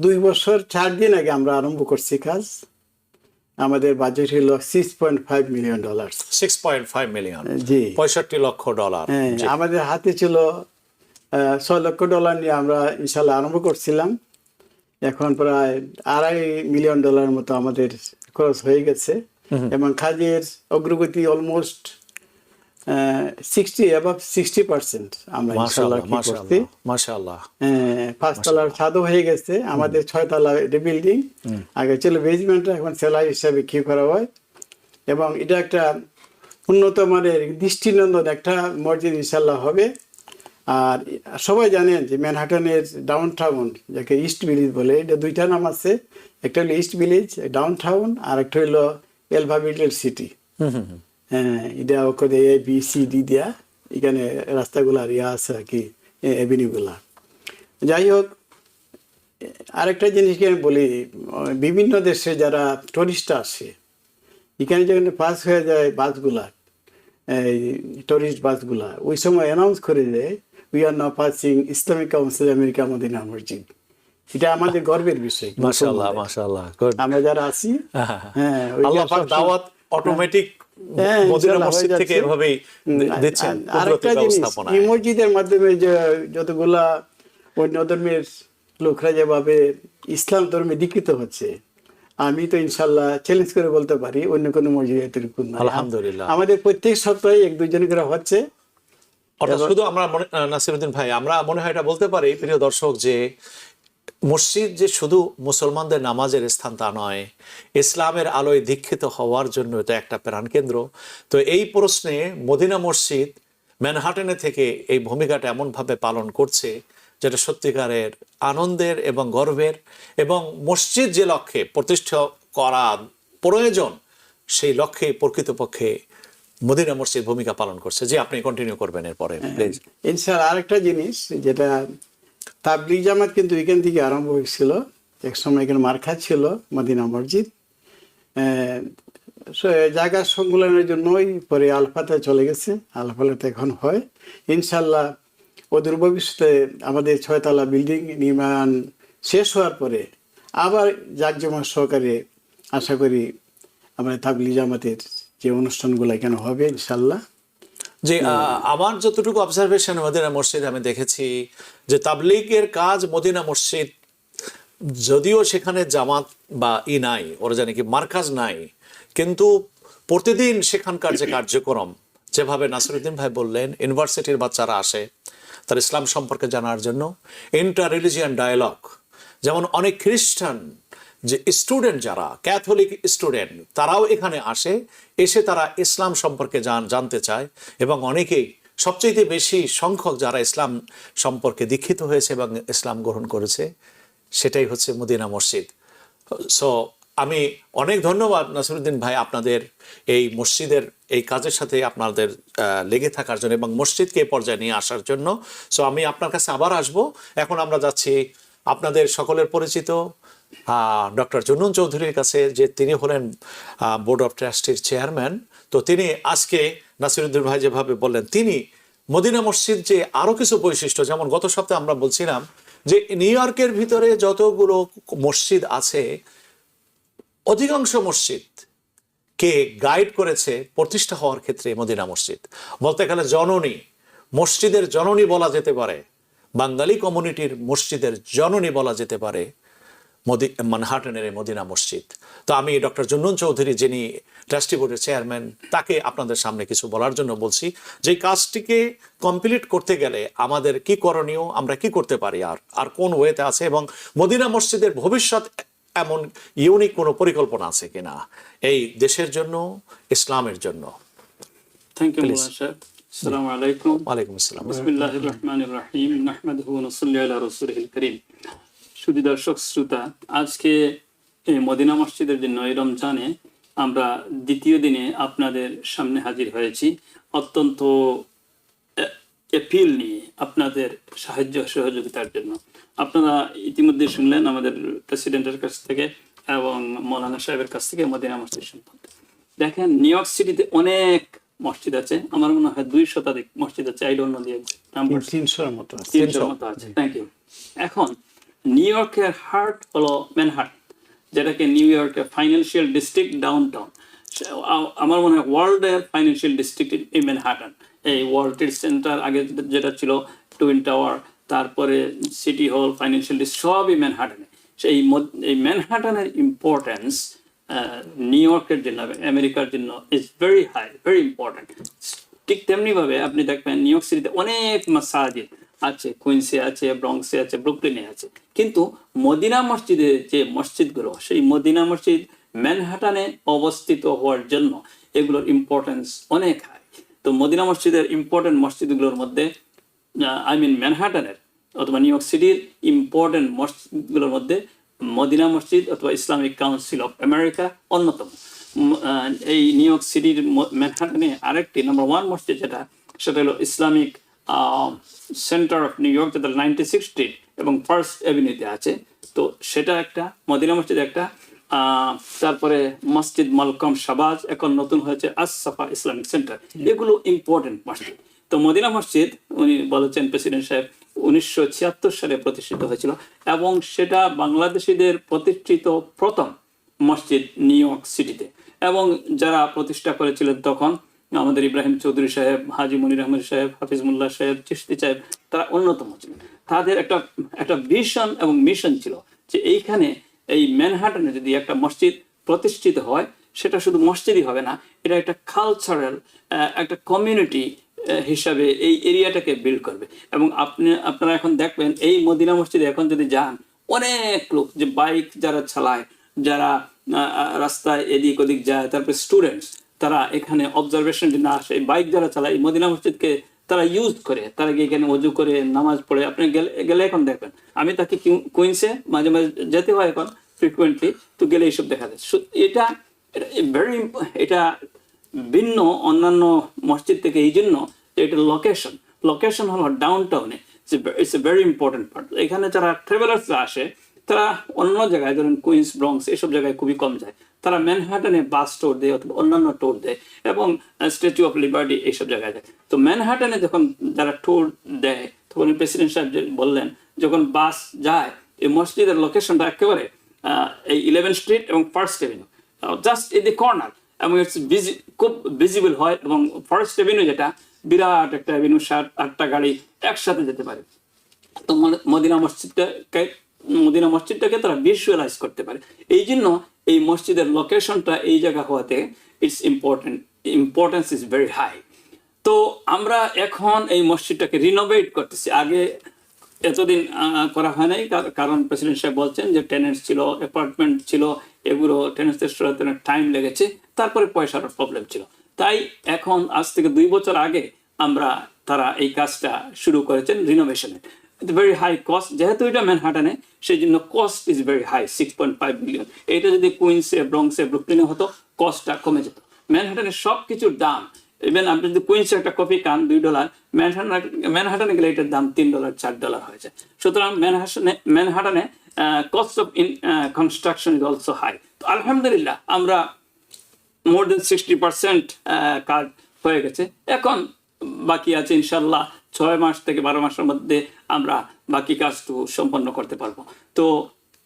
2 বছর 4 দিন আগে আমরা আরম্ভ করছি কাজ। আমাদের বাজেট হলো $6.5 মিলিয়ন। 6.5 মিলিয়ন, জি, $65 লক্ষ। আমাদের হাতে ছিল $6 লক্ষ নিয়ে আমরা ইনশাল্লাহ আরম্ভ করছিলাম। এখন প্রায় $2.5 মিলিয়ন মতো আমাদের খরচ হয়ে গেছে এবং কাজের অগ্রগতি অলমোস্ট 60% আমরা ইনশাআল্লাহ করছি। মাশাআল্লাহ। 5 তলার ছাদও হয়ে গেছে আমাদের, 6 তলা বিল্ডিং। আগে ছিল বেসমেন্টটা, এখন সেলাই হিসাবে কি করা হয়। এবং এটা একটা উন্নত মানের দৃষ্টিনন্দন একটা মসজিদ ইনশাআল্লাহ হবে। আর সবাই জানেন যে ম্যানহাটনের ডাউন টাউন, যাকে ইস্ট ভিলেজ বলে, এটা 2টা নাম আছে। একটা হলো ইস্ট ভিলেজ ডাউন টাউন, আর একটা হলো এলভা লিটল সিটি। এটা ওখানে ABCD দিয়া এখানে রাস্তাগুলার আছে আর কি, অ্যাভিনিউগুলা। যাই হোক, আরেকটা জিনিস আমি বলি, বিভিন্ন দেশে যারা টুরিস্ট আসে এখানে যখন পাস হয়ে যায় বাসগুলা, এই টুরিস্ট বাসগুলা, ওই সময় অ্যানাউন্স করে দেয় we are now passing Islamic Council America Medina মসজিদ। এটা আমাদের গর্বের বিষয়। মাশাআল্লাহ, মাশাআল্লাহ। আমরা যারা আছি, আল্লাহ পাক দাওয়াত অটোমেটিক মদিনা মসজিদ থেকে এভাবেই দিচ্ছেন। আরেকটা জিনিস, এই মসজিদের মাধ্যমে যে যতগুলা অন্য ধর্মের লোকরা যেভাবে ইসলাম ধর্মে দীক্ষিত হচ্ছে, আমি তো ইনশাল্লাহ চ্যালেঞ্জ করে বলতে পারি অন্য কোনো মসজিদ এতটুকু না। আলহামদুলিল্লাহ, আমাদের আমাদের প্রত্যেক সপ্তাহে 1-2 জন করে হচ্ছে। শুধু আমরা নাসিরউদ্দিন ভাই, আমরা মনে হয় এটা বলতে পারি প্রিয় দর্শক, যে মসজিদ যে শুধু মুসলমানদের নামাজের স্থান তা নয়, ইসলামের আলোয় দীক্ষিত হওয়ার জন্য এটা একটা প্রাণকেন্দ্র। তো এই প্রশ্নে মদিনা মসজিদ ম্যানহাটনে থেকে এই ভূমিকাটা এমনভাবে পালন করছে যেটা সত্যিকারের আনন্দের এবং গর্বের। এবং মসজিদ যে লক্ষ্যে প্রতিষ্ঠা করা প্রয়োজন, সেই লক্ষ্যে প্রকৃতপক্ষে মদিনা মসজিদ ভূমিকা পালন করছে। যে আপনি কন্টিনিউ করবেন এরপরে প্লিজ। ইনশাআল্লাহ আরেকটা জিনিস, যেটা তাবলিগ জামাত কিন্তু এখান থেকে আরম্ভ হয়েছিল। এক সময় এখানে মার্কা ছিল মদিনা মসজিদ, জায়গা সংকুলনের জন্যই পরে আলফাতে চলে গেছে। আলফাতে এখন হয় ইনশাআল্লাহ। অদূর ভবিষ্যতে আমাদের 6 তলা বিল্ডিং নির্মাণ শেষ হওয়ার পরে আবার জাঁকজমক সহকারে আশা করি আমরা তাবলিগ জামাতের যে অনুষ্ঠানগুলো এখানে হবে ইনশাআল্লাহ। যে আমার যতটুকু অবজারভেশন মদিনা মসজিদ আমি দেখেছি যে তাবলিগের কাজ মদিনা মসজিদ, যদিও সেখানে জামাত বা নাই, ওরা জানে কি মার্কাজ নাই, কিন্তু প্রতিদিন সেখানকার যে কার্যক্রম, যেভাবে নাসিরুদ্দিন ভাই বললেন, ইউনিভার্সিটির বাচ্চারা আসে তার ইসলাম সম্পর্কে জানার জন্য, ইন্টার রিলিজিয়ান ডায়ালগ, যেমন অনেক খ্রিস্টান যে স্টুডেন্ট, যারা ক্যাথলিক স্টুডেন্ট, তারাও এখানে আসে, এসে তারা ইসলাম সম্পর্কে জানতে চায়, এবং অনেকেই, সবচেয়ে বেশি সংখ্যক যারা ইসলাম সম্পর্কে দীক্ষিত হয়েছে এবং ইসলাম গ্রহণ করেছে, সেটাই হচ্ছে মদিনা মসজিদ। সো আমি অনেক ধন্যবাদ নাসিরুদ্দিন ভাই আপনাদের এই মসজিদের এই কাজের সাথে আপনাদের লেগে থাকার জন্য এবং মসজিদকে এই পর্যায়ে নিয়ে আসার জন্য। সো আমি আপনার কাছে আবার আসব। এখন আমরা যাচ্ছি আপনাদের সকলের পরিচিত ডক্টর জুন্নুন চৌধুরীর কাছে, যে তিনি হলেন বোর্ড অফ ট্রাস্টির চেয়ারম্যান। তো তিনি আজকে নাসিরুদ্দিন ভাই যেভাবে বললেন, তিনি মদিনা মসজিদ যে আরও কিছু বৈশিষ্ট্য, যেমন গত সপ্তাহে আমরা বলছিলাম যে নিউ ইয়র্কের ভিতরে যতগুলো মসজিদ আছে, অধিকাংশ মসজিদ কে গাইড করেছে প্রতিষ্ঠা হওয়ার ক্ষেত্রে মদিনা মসজিদ। বলতে গেলে জননী, মসজিদের জননী বলা যেতে পারে, বাঙালি কমিউনিটির মসজিদের জননী বলা যেতে পারে ম্যানহাটনের এই মদিনা মসজিদ। তো আমি ডক্টর জুন্নুন চৌধুরী, যিনি ট্রাস্টি বোর্ডের চেয়ারম্যান, তাকে আপনাদের সামনে কিছু বলার জন্য বলছি, যে কাজটিকে কমপ্লিট করতে গেলে আমাদের কি করণীয়, আমরা কি করতে পারি, আর কোন ওয়েতে আছে, এবং মদিনা মসজিদের ভবিষ্যৎ এমন ইউনিক কোনো পরিকল্পনা আছে কিনা এই দেশের জন্য, ইসলামের জন্য। থ্যাংক ইউ মাওলানা সাহেব। আসসালামু আলাইকুম। ওয়ালাইকুম আসসালাম। বিসমিল্লাহির রহমানির রহিম। নাহমাদুহু ওয়া নুসাল্লি আলা রাসূলিল কারীম। সুধী দর্শক শ্রোতা, আজকে এই মদিনা মসজিদের জন্য এই রমজানে আমরা দ্বিতীয় দিনে আপনাদের সামনে হাজির হয়েছি, অত্যন্ত অ্যাপিল নিয়ে আপনাদের সাহায্য সহযোগিতার জন্য। আপনারা ইতিমধ্যে শুনলেন আমাদের প্রেসিডেন্টের কাছ থেকে এবং মৌলানা সাহেবের কাছ থেকে মদিনা মসজিদ সম্পর্কে। দেখেন, নিউ ইয়র্ক সিটিতে অনেক মসজিদ আছে, আমার মনে হয় 200 শতাধিক মসজিদ আছে। I don't know the number, 300-এর মতো আছে। 300 মতো আছে। Thank you. এখন নিউ ইয়র্কের হার্ট হলো ম্যানহাটন, যেটাকে নিউ ইয়র্কের ফাইন্যান্সিয়াল ডিস্ট্রিক্ট, ডাউনটাউন। আমার মনে হয় ওয়ার্ল্ডের ফাইন্যান্সিয়াল ডিস্ট্রিক্ট এই ম্যানহাটন। এই ওয়ার্ল্ড ট্রেড সেন্টার আগে যেটা ছিল, টুইন টাওয়ার, তারপরে সিটি হল, ফাইন্যান্সিয়াল ডিস্ট্রিক্ট, সবই ম্যানহাটনে। সেই ম্যানহাটনের ইম্পর্টেন্স নিউ ইয়র্কের জন্য, আমেরিকার জন্য is very high, very important. ঠিক তেমনিভাবে আপনি দেখবেন নিউ ইয়র্ক সিটিতে অনেক মাসাজিদ আছে, কুইন্সে আছে, ব্রঙ্কসে আছে, ব্রুকলিনে আছে, কিন্তু মদিনা মসজিদে যে মসজিদগুলো, সেই মদিনা মসজিদ ম্যানহাটনে অবস্থিত হওয়ার জন্য এগুলোর ইম্পর্টেন্স অনেক হাই। তো মদিনা মসজিদের ইম্পর্টেন্ট মসজিদগুলোর মধ্যে ম্যানহাটনের অথবা নিউ ইয়র্ক সিটির ইম্পর্টেন্ট মসজিদগুলোর মধ্যে মদিনা মসজিদ অথবা ইসলামিক কাউন্সিল অফ আমেরিকা অন্যতম। এই নিউ ইয়র্ক সিটির ম্যানহাটনে আরেকটি নাম্বার 1 মসজিদ সেটা হলো Islamic centre of new York, যেটা 96 স্ট্রিট এবং ফার্স্ট অ্যাভিনিউতে আছে। তো সেটা একটা মদিনা মসজিদ একটা। তারপরে মসজিদ মালকম শাহবাজ, এখন নতুন হয়েছে আস-সাফা ইসলামিক সেন্টার। এগুলো ইম্পর্টেন্ট মসজিদ। তো মদিনা মসজিদ, উনি বলেছেন প্রেসিডেন্ট সাহেব, 1976 সালে প্রতিষ্ঠিত হয়েছিল এবং সেটা বাংলাদেশিদের প্রতিষ্ঠিত প্রথম মসজিদ নিউ ইয়র্ক সিটিতে। এবং যারা প্রতিষ্ঠা করেছিলেন তখন আমাদের ইব্রাহিম চৌধুরী সাহেব, হাজি মনির আহমেদ সাহেব, হাফিজ মোল্লা সাহেব, চিশতি সাহেব, তারা অন্যতম ছিলেন। তাদের একটা ভিশন এবং মিশন ছিল যে এইখানে এই ম্যানহাটনে যদি একটা মসজিদ প্রতিষ্ঠিত হয়, সেটা শুধু মসজিদই হবে না, এটা একটা কালচারাল, একটা কমিউনিটি হিসাবে এই এরিয়াটাকে বিল্ড করবে। এবং আপনারা এখন দেখবেন এই মদিনা মসজিদে এখন যদি যান, অনেক লোক যে বাইক যারা চালায়, যারা রাস্তায় এদিক ওদিক যায়, তারপরে স্টুডেন্টস, তারা এখানে অবজারভেশন জন্য আসে। বাইক যারা চালায় এই মদিনা মসজিদকে তারা ইউজ করে, তারা গিয়ে এখানে ওযু করে নামাজ পড়ে। আপনি গেলে এখন দেখবেন, আমি তাকে কুইন্সে মাঝে মাঝে যেতে হয় এখন ফ্রিকুয়েন্টলি, তো গেলে এইসব দেখা যায়। এটা এটা ভিন্ন অন্যান্য মসজিদ থেকে এই জন্য যে এটা লোকেশন হলো ডাউনটাউনে। It's a very important part. এখানে যারা ট্রাভেলার্সরা আসে, তারা অন্য জায়গায়, ধরেন কুইন্স, ব্রঙ্কস, এসব জায়গায় খুবই কম যায়। তারা ম্যানহাটনে বাস টোর দেয় অথবা অন্যান্য টোর দেয় এবং স্ট্যাচু অফ লিবার্টি এইসব জায়গায় যায়। তো ম্যানহাটনে যখন যারা টোর দেয়, তখন প্রেসিডেন্ট সাহেব বললেন, যখন বাস যায়, এই মসজিদের লোকেশনটা একেবারে এই 11 স্ট্রিট এবং first Avenue, just in the corner, এবং খুব ভিজিবল হয়। এবং ফার্স্ট এভিনিউ যেটা বিরাট একটা এভিনিউ, 7-8টা গাড়ি একসাথে যেতে পারে। তো মদিনা মসজিদটাকে তারা ভিজুয়ালাইজ করতে পারে। এই জন্য এই মসজিদের লোকেশনটা এই জায়গা হওয়াতে its importance is very high. তো আমরা এখন এই মসজিদটাকে রিনোভেট করতেছি। আগে এতদিন করা হয় নাই, কারণ প্রেসিডেন্ট সাহেব বলছেন যে টেনেন্টস ছিল, অ্যাপার্টমেন্ট ছিল, এগুলো টেনেন্টসদের সরাতে টাইম লেগেছে, তারপরে পয়সার প্রবলেম ছিল। তাই এখন আজ থেকে 2 বছর আগে তারা এই কাজটা শুরু করেছেন রিনোভেশনের। ভেরি হাই কস্ট, যেহেতু এটা ম্যানহাটনে, সেই জন্য cost is very high, 6.5 million. এটা যদি কুইন্সে, ব্রঙ্কসে, ব্রুকলিনে হতো, কস্টটা কমে যেত। ম্যানহাটনের সব কিছুর দাম, ইভেন আপনি যদি কুইন্সে একটা কফি খান $2, ম্যানহাটনে গেলে এটার দাম $3, $4 হয়ে যায়। সুতরাং ম্যানহাটনে cost of construction is also high. তো আলহামদুলিল্লাহ আমরা মোর দেন 60% কাজ হয়ে গেছে। এখন বাকি আছে ইনশাল্লাহ 6 মাস থেকে 12 মাসের মধ্যে আমরা বাকি কাজটুকু সম্পন্ন করতে পারবো। তো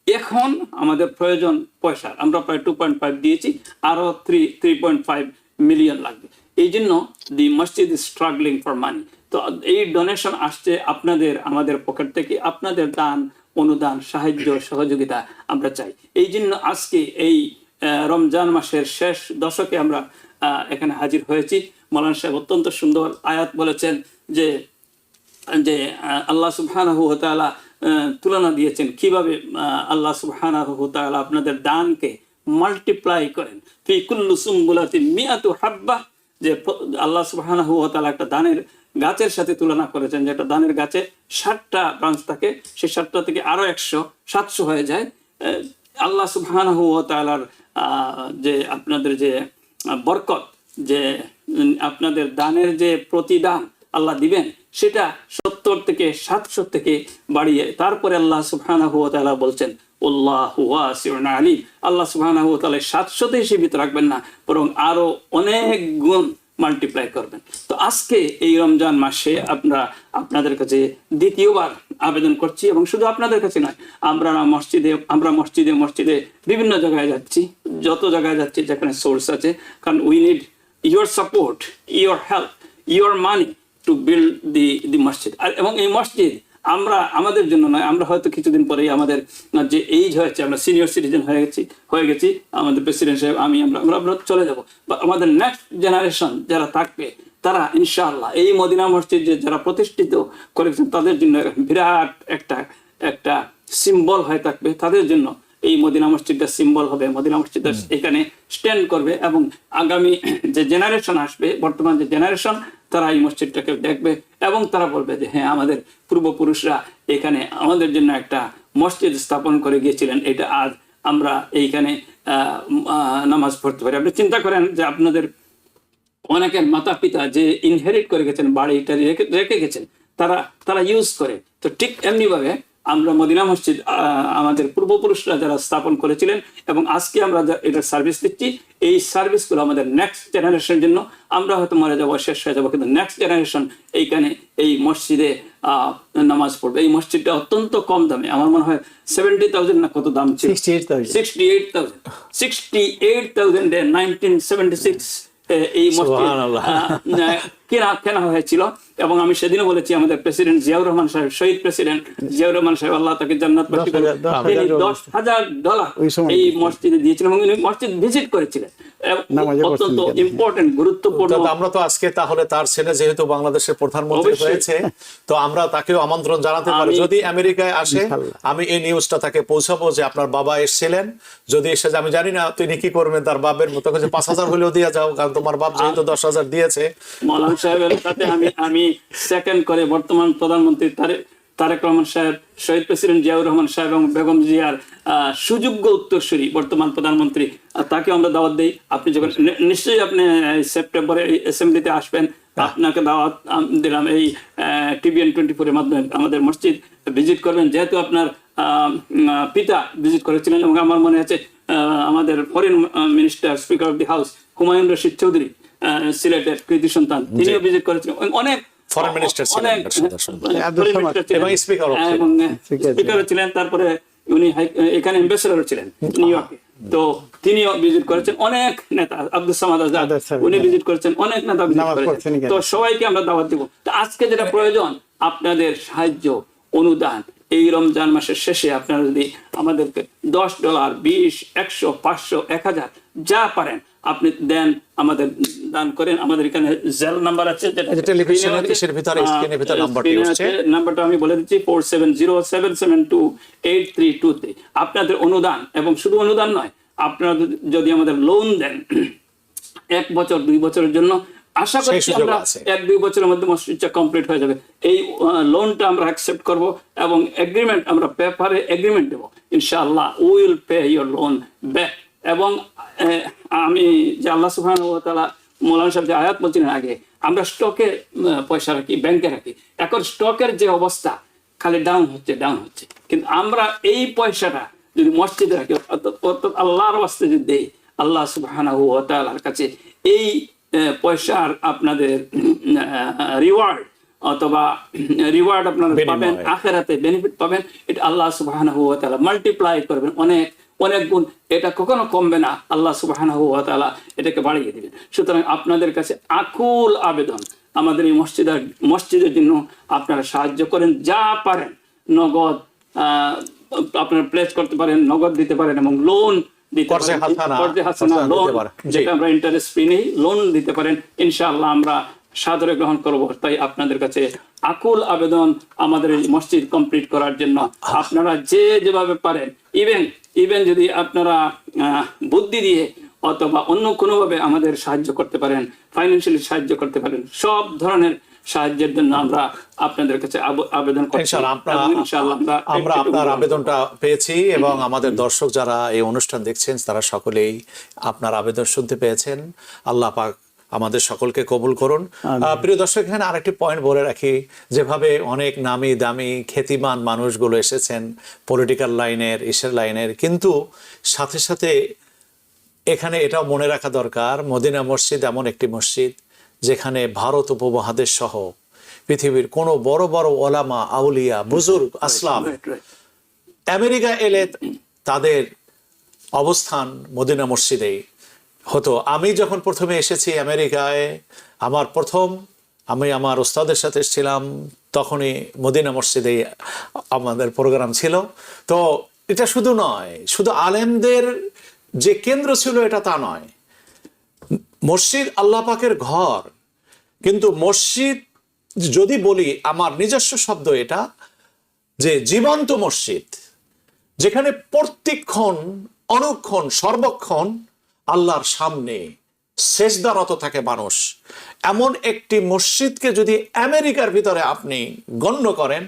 এখন আমাদের প্রয়োজন পয়সার, আমরা প্রায় 2.5 দিয়েছি, আরো 3.5 মিলিয়ন লাগবে। এই জন্য দি মসজিদ ইজ স্ট্রাগলিং ফর মানি। তো এই ডোনেশন আসছে আপনাদের, আমাদের পকেট থেকে। আপনাদের দান, অনুদান, সাহায্য, সহযোগিতা আমরা চাই। এই জন্য আজকে এই রমজান মাসের শেষ দশকে আমরা এখানে হাজির হয়েছি। মৌলানা সাহেব অত্যন্ত সুন্দর আয়াত বলেছেন যে আল্লাহ সুবহানাহু ওয়া তাআলা তুলনা দিয়েছেন কিভাবে আল্লাহ সুবহানাহু ওয়া তাআলা আপনাদের দানকে মাল্টিপ্লাই করেন। ফি কুল্লি সুমবুলাতিন মিআতু হাব্বাহ, যে আল্লাহ সুবহানাহু ওয়া তাআলা একটা দানের গাছের সাথে তুলনা করেছেন, যে একটা দানের গাছে 60টা ব্রাঞ্চ থাকে, সেই 60টা থেকে আরো 700 হয়ে যায়। আল্লাহ সুবহানাহু ওয়া তাআলার যে আপনাদের যে বরকত, যে আপনাদের দানের যে প্রতিদান আল্লাহ দিবেন, সেটা 70 থেকে 700 থেকে বাড়িয়ে তারপরে আল্লাহ সুবহানাহু ওয়া তাআলা বলছেন আল্লাহু ওয়াসিউন আলিম। আল্লাহ সুবহানাহু ওয়া তাআলা 700তেই সীমিত রাখবেন না, বরং আরো অনেক গুণ মাল্টিপ্লাই করবেন। তো আজকে এই রমজান মাসে আপনাদের কাছে দ্বিতীয়বার আবেদন করছি, এবং শুধু আপনাদের কাছে নয়, আমরা মসজিদে বিভিন্ন জায়গায় যাচ্ছি, যত জায়গায় যাচ্ছি যেখানে সোর্স আছে, কারণ we need your support, your help, your money to build the মসজিদ। এবং এই মসজিদ আমাদের জন্য নয়, আমরা হয়তো কিছুদিন পরেই আমাদের যে এইজ হয়েছে, আমরা সিনিয়র সিটিজেন হয়ে গেছি, আমাদের প্রেসিডেন্ট সাহেব, আমরা চলে যাব, বা আমাদের নেক্সট জেনারেশন যারা থাকবে, তারা ইনশাআল্লাহ এই মদিনা মসজিদ যারা প্রতিষ্ঠিত করেছেন, তাদের জন্য বিরাট একটা সিম্বল হয়ে থাকবে। তাদের জন্য এই মদিনা মসজিদটা সিম্বল হবে, মদিনা মসজিদটা এখানে স্ট্যান্ড করবে, এবং আগামী যে জেনারেশন আসবে, বর্তমান যে জেনারেশন, তারা এই মসজিদটাকে দেখবে এবং তারা বলবে যে হ্যাঁ, আমাদের পূর্বপুরুষরা এখানে আমাদের জন্য একটা মসজিদ স্থাপন করে গিয়েছিলেন, এটা আজ আমরা এইখানে নামাজ পড়তে পারি। আপনি চিন্তা করেন যে আপনাদের অনেকের মাতা পিতা যে ইনহেরিট করে গেছেন, বাড়িটা রেখে গেছেন, তারা ইউজ করে। তো ঠিক এমনি ভাবে আমরা মদিনা মসজিদ আমাদের পূর্বপুরুষরা যারা স্থাপন করেছিলেন, এবং আজকে আমরা এটা সার্ভিস দিচ্ছি, এই সার্ভিসগুলো আমাদের নেক্সট জেনারেশনের জন্য। আমরা হয়তো মরে যাবো, শেষ হয়ে যাবো, কিন্তু নেক্সট জেনারেশন এইখানে এই মসজিদে নামাজ পড়বে। এই মসজিদটা অত্যন্ত কম দামে, আমার মনে হয় 70,000 না কত দাম ছিল, 68,000 1976 এই মসজিদ কেনা হয়েছিল। এবং আমি সেদিনও বলেছি, আমাদের প্রেসিডেন্ট জিয়াউর রহমান সাহেব, শহীদ প্রেসিডেন্ট জিয়াউর রহমান সাহেব, আল্লাহ তাকে জান্নাতবাসী করুন, তিনি $10,000 এই মসজিদে দিয়েছিলেন, এবং উনি মসজিদ ভিজিট করেছিলেন। অত্যন্ত ইম্পর্টেন্ট, গুরুত্বপূর্ণ। আমরা তো আজকে তাহলে তার ছেলে যেহেতু বাংলাদেশের প্রধানমন্ত্রী হয়েছে, তো আমরা তাকেও আমন্ত্রণ জানাতে পারি, যদি আমেরিকায় আসে আমি এই নিউজটা তাকে পৌঁছাবো যে আপনার বাবা এসেছিলেন। যদি এসে, আমি জানি না তিনি কি করবেন, তার বাপের মতো 5,000 হলেও দিয়ে যাও, কারণ তোমার বাপ যেহেতু 10,000 দিয়েছে। মৌলানা সাহেবের সাথে আমি সেকেন্ড করে বর্তমান প্রধানমন্ত্রী তারেক রহমান সাহেব, শহীদ প্রেসিডেন্ট জিয়াউর রহমান সাহেব এবং বেগম জিয়ার সুযোগ্য উত্তরসূরি বর্তমান প্রধানমন্ত্রী, তাকে আমরা দাওয়াত দেই। আপনি যখন নিশ্চয়ই আপনি সেপ্টেম্বরে অ্যাসেম্বলিতে আসবেন, আপনাকে দাওয়াত দিলাম এই TVN 24 এর মাধ্যমে আমাদের মসজিদ ভিজিট করবেন, যেহেতু আপনার পিতা ভিজিট করেছিলেন। এবং আমার মনে আছে আমাদের foreign minister, speaker of the house Humayun Rashid Chowdhury, সিলেটের কৃতি সন্তান, তিনিও ভিজিট করেছিলেন। অনেক ফরেন মিনিস্টার ছিলেন, এবং স্পিকারও ছিলেন, তারপরে উনি এখানে অ্যাম্বাসেডর ছিলেন নিউ ইয়র্কে, তো তিনিও ভিজিট করেছেন। অনেক নেতা, আব্দুল সামাদ আজাদ, উনি ভিজিট করেছেন, অনেক নেতা ভিজিট করেছেন। তো সবাইকে আমরা দাওয়াত দিব। তো আজকে যেটা প্রয়োজন, আপনাদের সাহায্য, অনুদান, এই রমজান মাসের শেষে আপনারা যদি আমাদেরকে $10, 20, 100, 500, 1000 যা পারেন আপনি দেন, আমাদের দান করেন। আমাদের এখানে জেল নাম্বার আছে, যেটা টেলিভিশনের ইসের ভিতরে স্ক্রিনের ভিতরে নাম্বারটি হচ্ছে, নাম্বারটা আমি বলে দিচ্ছি 4707728323। আপনাদের অনুদান, এবং শুধু অনুদান নয়, আপনারা যদি আমাদের লোন দেন 1 বছর 2 বছরের জন্য, আশা করি আমরা 1-2 বছরের মধ্যে মসজিদটা কমপ্লিট হয়ে যাবে। এই লোনটা আমরা অ্যাকসেপ্ট করব এবং এগ্রিমেন্ট, আমরা পেপারে এগ্রিমেন্ট দেব, ইনশাআল্লাহ we will pay your loan back. এবং আমি যে আল্লাহ সুবহানাহু ওয়া তাআলা মৌলানা সাহেব যে আয়াত বলছিলেন আগে, আমরা স্টকে পয়সা রাখি, ব্যাংকে রাখি, এখন স্টকের যে অবস্থা খালি ডাউন হচ্ছে, কিন্তু আমরা এই পয়সাটা যদি মসজিদে রাখি, অর্থাৎ আল্লাহর ওয়াস্তে যদি দেই, আল্লাহ সুবহানাহু ওয়া তাআলার কাছে এই পয়সার আপনাদের রিওয়ার্ড অথবা রিওয়ার্ড আপনারা পাবেন, আখিরাতে বেনিফিট পাবেন। এটা আল্লাহ সুবহানাহু ওয়া তাআলা মাল্টিপ্লাই করবেন, অনেক অনেক গুণ, এটা কখনো কমবে না, আল্লাহ সুবহানাহু ওয়া তাআলা এটাকে বাড়িয়ে দিবেন। সুতরাং আপনাদের কাছে আকুল আবেদন, আমাদের এই মসজিদের জন্য আপনারা সাহায্য করেন, যা পারেন। নগদ আপনারা প্লেস করতে পারেন, নগদ দিতে পারেন, এবং লোন দিতে পারেন, লোন যেটা আমরা ইন্টারেস্ট ফ্রি নেই, লোন দিতে পারেন। ইনশাআল্লাহ আমরা সাদরে গ্রহণ করব। তাই আপনাদের কাছে আকুল আবেদন, আমাদের এই মসজিদ কমপ্লিট করার জন্য আপনারা যেভাবে পারেন, ইভেন যদি আপনারা বুদ্ধি দিয়ে অথবা অন্য কোনোভাবে আমাদের সাহায্য করতে পারেন, ফাইন্যান্সিয়ালি সাহায্য করতে পারেন, সব ধরনের সাহায্যের জন্য আমরা আপনাদের কাছে আবেদন করছি। ইনশাআল্লাহ আমরা আপনার আবেদনটা পেয়েছি, এবং আমাদের দর্শক যারা এই অনুষ্ঠান দেখছেন তারা সকলেই আপনার আবেদন শুনতে পেয়েছেন। আল্লাহ পাক আমাদের সকলকে কবুল করুন। প্রিয় দর্শক, এখানে আরেকটি পয়েন্ট বলে রাখি, যেভাবে অনেক নামি দামি খ্যাতিমান মানুষগুলো এসেছেন পলিটিক্যাল লাইনের, ইসের লাইনের, কিন্তু সাথে সাথে এখানে এটাও মনে রাখা দরকার, মদিনা মসজিদ এমন একটি মসজিদ যেখানে ভারত উপমহাদেশ সহ পৃথিবীর কোনো বড় বড় ওলামা, আউলিয়া, বুজুর্গ, আসলাম আমেরিকা এলে তাদের অবস্থান মদিনা মসজিদেই হতো। আমি যখন প্রথমে এসেছি আমেরিকায়, আমি আমার ওস্তাদের সাথে এসেছিলাম, তখনই মদিনা মসজিদেই আমাদের প্রোগ্রাম ছিল। তো এটা শুধু নয়, শুধু আলেমদের যে কেন্দ্র ছিল এটা তা নয়, মসজিদ আল্লাহ পাকের ঘর। কিন্তু মসজিদ যদি বলি, আমার নিজস্ব শব্দ এটা, যে জীবন্ত মসজিদ, যেখানে প্রত্যেকক্ষণ, অনুক্ষণ, সর্বক্ষণ আল্লাহর সামনে সেজদারত থাকে মানুষ, এমন একটি মসজিদকে যদি আমেরিকার ভিতরে আপনি গণ্য করেন,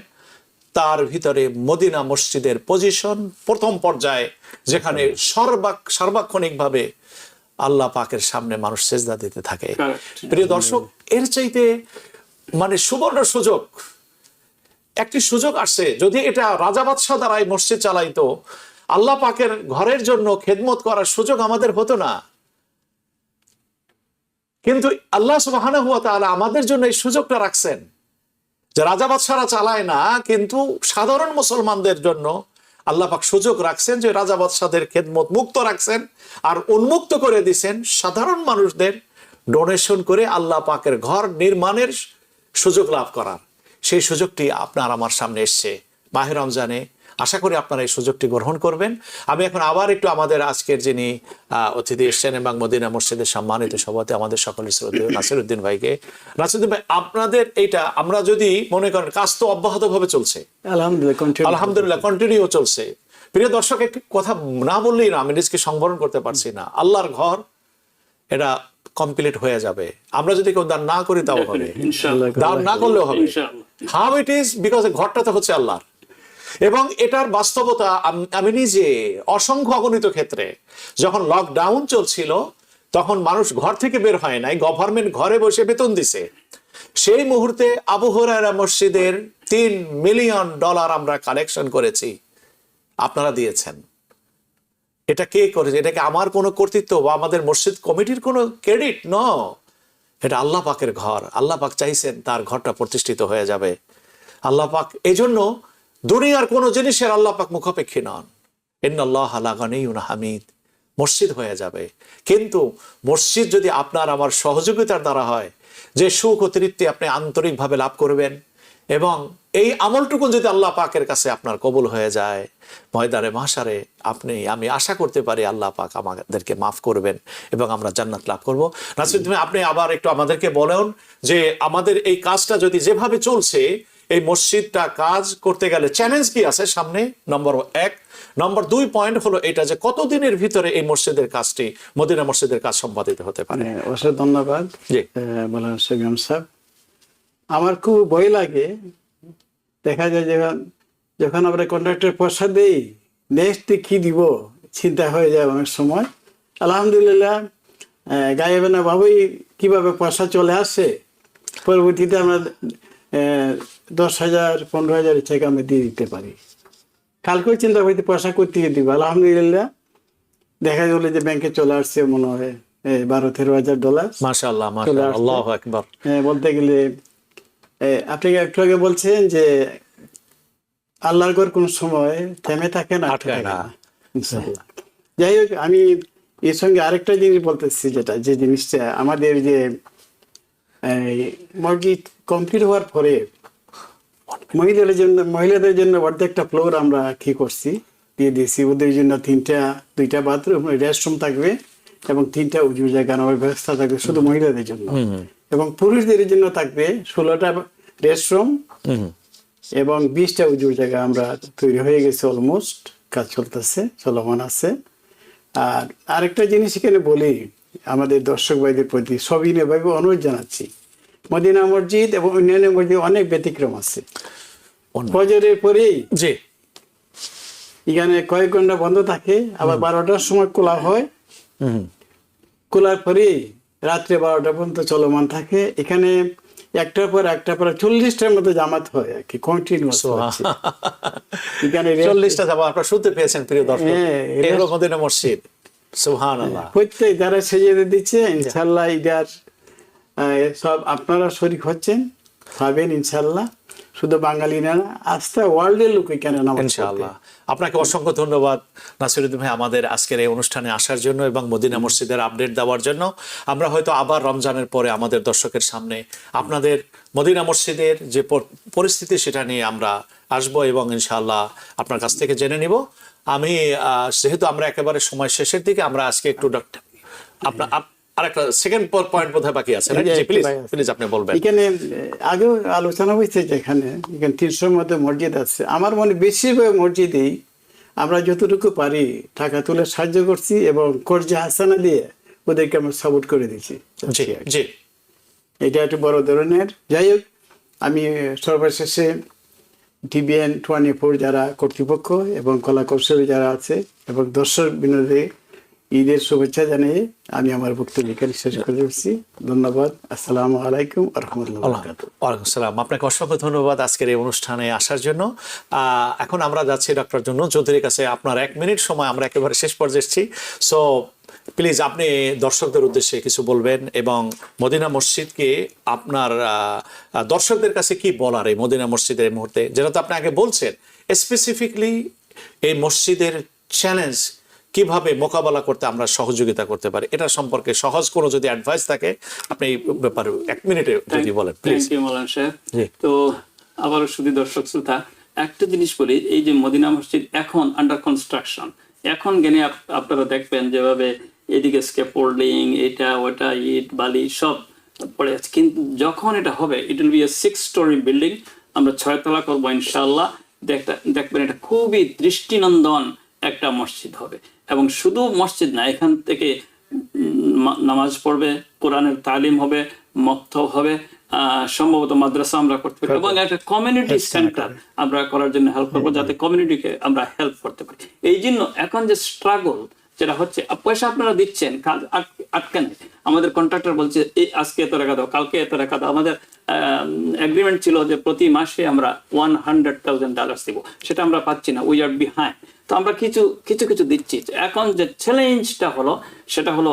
তার ভিতরে মদিনা মসজিদের পজিশন প্রথম পর্যায়ে, যেখানে সার্বক্ষণিকভাবে আল্লাহ পাকের সামনে মানুষ সেজদা দিতে থাকে। প্রিয় দর্শক, এর চাইতে মানে সুবর্ণ সুযোগ, একটি সুযোগ আসছে। যদি এটা রাজা বাদশাহ দ্বারাই মসজিদ চালাইতো, আল্লাহ পাকের ঘরের জন্য খেদমত করার সুযোগ আমাদের হতো না। কিন্তু আল্লাহ সুবহানাহু ওয়া তাআলা আমাদের জন্য এই সুযোগটা রাখছেন, যে রাজা বাদশাহরা চালায় না, কিন্তু সাধারণ মুসলমানদের জন্য আল্লাহ পাক সুযোগ রাখছেন, যে রাজা বাদশাহদের খেদমত মুক্ত রাখছেন, আর উন্মুক্ত করে দিয়েছেন সাধারণ মানুষদের ডোনেশন করে আল্লাহ পাকের ঘর নির্মাণের সুযোগ লাভ করার। সেই সুযোগটি আপনার আমার সামনে এসছে মাহে রমজানে। আশা করি আপনারা এই সুযোগটি গ্রহণ করবেন। আমি এখন আবার একটু আমাদের আজকের যিনি অতিথি এসছেন এবং মদিনা মসজিদের সম্মানিত সভাপতি, আমাদের সকলের শ্রদ্ধেয় নাসিরউদ্দিন ভাইকে। নাসিরউদ্দিন ভাই, আপনাদের এইটা আমরা যদি মনে করেন, কাজ তো অব্যাহতভাবে চলছে, আলহামদুলিল্লাহ কন্টিনিউ চলছে। প্রিয় দর্শক, একটি কথা না বললেই না, আমি নিজকে সংবরণ করতে পারছি না। আল্লাহর ঘর এটা কমপ্লিট হয়ে যাবে, আমরা যদি কেউ দান না করি তাও হবে, দান না করলেও হবে। হাউ ইট ইজ, বিকজ ঘরটা তো হচ্ছে আল্লাহর। এবং এটার বাস্তবতা আমি নিজে অসংখ্য অগণিত ক্ষেত্রে, যখন লকডাউন চলছিল তখন মানুষ ঘর থেকে বের হয় নাই, গভর্নমেন্ট ঘরে বসে বেতন দিছে। সেই মুহূর্তে আবু হুরায়রা মসজিদের $3 মিলিয়ন আমরা কালেকশন করেছি, আপনারা দিয়েছেন। এটা কে করেছে? এটা কি আমার কোনো কর্তৃত্ব বা আমাদের মসজিদ কমিটির কোনো ক্রেডিট? ন, এটা আল্লাহ পাকের ঘর। আল্লাহ পাক চাইছেন তার ঘরটা প্রতিষ্ঠিত হয়ে যাবে। আল্লাহ পাক এই জন্য দুনিয়ার কোন জিনিসের আল্লাহ পাক মুখাপেক্ষী নন। ইন্নাল্লাহা লাগানিয়ুন হামিদ, মসজিদ হয়ে যাবে। কিন্তু মসজিদ যদি আপনার আমার সহযোগিতার দ্বারা হয়, যে সুখ ও তৃপ্তি আপনি আন্তরিকভাবে লাভ করবেন এবং এই আমলটুকু যদি আল্লাহ পাকের কাছে আপনার কবুল হয়ে যায়, ময়দানে মাশারে আমি আশা করতে পারি আল্লাহ পাক আমাদেরকে মাফ করবেন এবং আমরা জান্নাত লাভ করব। নাসিরুদ্দিন, আপনি আবার একটু আমাদেরকে বলেন যে আমাদের এই কাজটা যদি যেভাবে চলছে, এই মসজিদটা কাজ করতে গেলে চ্যালেঞ্জ কি আছে সামনে, নম্বর 1। নম্বর 2 পয়েন্ট হলো এটা যে কতদিনের ভিতরে এই মসজিদের কাজটি, মদিনা মসজিদের কাজ সম্পাদিত হতে পারে? অবশ্যই ধন্যবাদ জি। বলেন শফিউল সাহেব। আমার খুব ভয় লাগে, দেখা যায় যখন আমরা কন্ট্রাক্টর পয়সা দেই, নেক্সট কি দিব চিন্তা হয়ে যায় অনেক সময়। আলহামদুলিল্লাহ গায়েবে না ভাবেই কিভাবে পয়সা চলে আসে, পরবর্তীতে আমরা 10,000 15,000 চেক আমি দিয়ে দিতে পারি। কালকেও চিন্তা করতে পয়সা করতে দিব, আলহামদুলিল্লাহ দেখা গেল যে ব্যাংকে চলে আসছে মনে হয় $12,000-13,000। মাশাআল্লাহ, মাশাআল্লাহ, আল্লাহু আকবার। বলতে গেলে আপনি একটু আগে বলছেন যে আল্লাহর ঘর কোন সময় থেমে থাকে না, আটকে থাকে না, ইনশাআল্লাহ। যাই হোক, আমি এর সঙ্গে আরেকটা জিনিস বলতেছি, যে জিনিসটা আমাদের যে মসজিদ কমপ্লিট হওয়ার পরে মহিলাদের জন্য অর্ধেকটা ফ্লোর আমরা কি করছি, দিয়ে দিয়েছি। ওদের জন্য 2টা বাথরুম, রেস্টরুম থাকবে এবং 3টা উজুর জায়গা নেওয়ার ব্যবস্থা থাকবে শুধু মহিলাদের জন্য, এবং পুরুষদের জন্য থাকবে 16টা রেস্টরুম এবং 20টা উজুর জায়গা আমরা তৈরি হয়ে গেছে, অলমোস্ট কাজ চলতেছে, চলমান আছে। আর আরেকটা জিনিস এখানে বলি আমাদের দর্শক ভাইদের প্রতি সবিনয়ভাবে অনুরোধ জানাচ্ছি, মদিনা মসজিদ এবং অন্যান্য মসজিদ অনেক ব্যতিক্রম আছে। ফজরের পরেই জি এখানে কয়েক ঘন্টা বন্ধ থাকে, আবার 12টার সময় খোলা হয়, খোলার পরেই রাত্রে 12টা পর্যন্ত চলমান থাকে। এখানে একটার পর 40টার মতো জামাত হয় আর কি, কন্টিনিউয়াস। এখানে 40টা জামাত আপনারা শুনতে পেয়েছেন প্রিয় দর্শক, এগুলো মদিনা মসজিদ। সুবহানাল্লাহ। প্রত্যেক যারা সেজে দিচ্ছে, ইনশাআল্লাহ ঈদের সব আপনারা শরীক হচ্ছেন, পাবেন ইনশাআল্লাহ। শুধু বাঙালি না, আস্থা ওয়ার্ল্ডের লোক এখানে নামাজ পড়তে। ইনশাআল্লাহ। আপনাকে অসংখ্য ধন্যবাদ নাসিরুদ্দিন ভাই আমাদের আজকের এই অনুষ্ঠানে আসার জন্য এবং মদিনা মসজিদের আপডেট দেওয়ার জন্য। আমরা হয়তো আবার রমজানের পরে আমাদের দর্শকের সামনে আপনাদের মদিনা মসজিদের যে পরিস্থিতি সেটা নিয়ে আমরা আসবো এবং ইনশাআল্লাহ আপনার কাছ থেকে জেনে নিব। আমি যেহেতু আমরা একেবারে সময় শেষের দিকে, আমরা আজকে একটু আপনার আরেকটা সেকেন্ড পয়েন্ট বোধহয় বাকি আছে, প্লিজ আপনি বলবেন। এখানে আগেও আলোচনা হয়েছে যে এখানে 300-র মধ্যে মসজিদ আছে। আমার মনে বেশিরভাগ মসজিদেই আমরা যতটুকু পারি টাকা তুলে সাহায্য করছি এবং কর্জে হাসানা দিয়ে ওদেরকে আমরা সাপোর্ট করে দিচ্ছি। জি, এটা একটু বড় ধরনের। যাই হোক, আমি সর্বশেষে TBN 24 যারা কর্তৃপক্ষ এবং কলা কৌশলী যারা আছে এবং দর্শক বিনোদে ঈদের শুভেচ্ছা জানিয়ে আমি আমার বক্তব্য এখানে শেষ করে দিচ্ছি। ধন্যবাদ। আসসালামু আলাইকুম ওয়া রাহমাতুল্লাহি ওয়া বারাকাতুহু। ওয়ালাইকুম আসসালাম। আপনাকে অসংখ্য ধন্যবাদ আজকের এই অনুষ্ঠানে আসার জন্য। এখন আমরা যাচ্ছি ডক্টর জুন্নুন চৌধুরীর কাছে। আপনার 1 মিনিট সময়, আমরা একেবারে শেষ পর্যায়ে এসেছি। সো প্লিজ আপনি দর্শকদের উদ্দেশ্যে কিছু বলবেন এবং মদিনা মসজিদকে আপনার দর্শকদের কাছে কি বলার এই মদিনা মসজিদের এই মুহূর্তে, যেটা তো আপনি আগে বলছেন, স্পেসিফিকলি এই মসজিদের চ্যালেঞ্জ কিভাবে মোকাবেলা করতে আমরা সহযোগিতা করতে পারি, এটা সম্পর্কে সহজ কোনো যদি অ্যাডভাইস থাকে আপনি এই ব্যাপারে 1 মিনিটে যদি বলেন প্লিজ। থ্যাংক ইউ মাওলানা সাহেব। তো আবারও শুধু দর্শক শ্রোতা একটা জিনিস বলি, এই যে মদিনা মসজিদ এখন আন্ডার কনস্ট্রাকশন, এখন গেলে আপনারা দেখবেন যেভাবে এদিকে স্ক্যাফোল্ডিং, এটা ওটা, ইট বালি সব পড়ে আছে, কিন্তু যখন এটা হবে it will B A 6-story building. আমরা 6 তলা করবো ইনশাআল্লাহ। দেখবেন এটা খুবই দৃষ্টিনন্দন একটা মসজিদ হবে। এবং শুধু মসজিদ না, এখান থেকে নামাজ পড়বে, কোরআনের তালিম হবে, মক্তব হবে, সম্ভবত মাদ্রাসা আমরা করতে পারি এবং একটা কমিউনিটি সেন্টার আমরা করার জন্য হেল্প করবো, যাতে কমিউনিটিকে আমরা হেল্প করতে পারি। এই জন্য এখন যে স্ট্রাগল যেটা হচ্ছে, পয়সা আপনারা দিচ্ছেন, কাজ আটকে নেই। আমাদের কন্ট্রাক্টর বলছে এই আজকে এত টাকা দাও, কালকে এত টাকা দাও। আমাদের এগ্রিমেন্ট ছিল যে প্রতি মাসে আমরা $100,000 দিব, সেটা আমরা পাচ্ছি না, উই আর বিহাইন্ড। তো আমরা কিছু দিচ্ছি। এখন যে চ্যালেঞ্জটা হলো সেটা হলো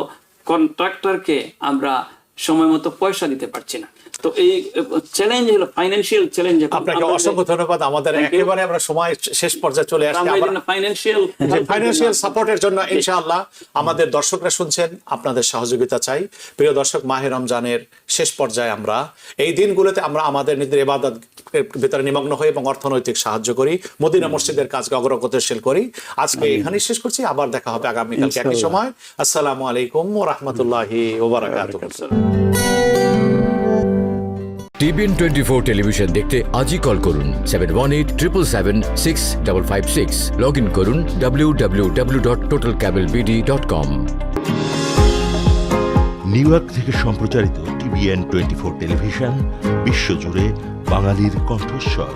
কন্ট্রাক্টরকে আমরা সময় মতো পয়সা দিতে পারছি না। তো এই চ্যালেঞ্জ হলো ফাইন্যান্সিয়াল চ্যালেঞ্জ। আপনাকে অসংখ্য ধন্যবাদ। আমাদের একেবারে আমরা সময় শেষ পর্যায়ে চলে আসছি। ফাইন্যান্সিয়াল সাপোর্টের জন্য ইনশাআল্লাহ আমাদের দর্শকরা শুনছেন, আপনাদের সহযোগিতা চাই। প্রিয় দর্শক, মাহে রমজানের শেষ পর্যায়ে আমরা এই দিনগুলোতে আমরা আমাদের নিজের ইবাদত ভিতরে নিমগ্ন হই এবং অর্থনৈতিক সাহায্য করি, মদিনা মসজিদের কাজকে অগ্রগতিশীল করি। আজকে এখানেই শেষ করছি, আবার দেখা হবে আগামীকালকে একই সময়। আসসালামু আলাইকুম ওয়া রাহমাতুল্লাহি ওয়া বারাকাতুহু। TBN 24 টেলিভিশন দেখতে আজই কল করুন 7187776556। লগ ইন করুন www.totalcablebd.com। নিউ ইয়র্ক থেকে সম্প্রচারিত TBN 24 টেলিভিশন বিশ্বজুড়ে বাঙালির কণ্ঠস্বর।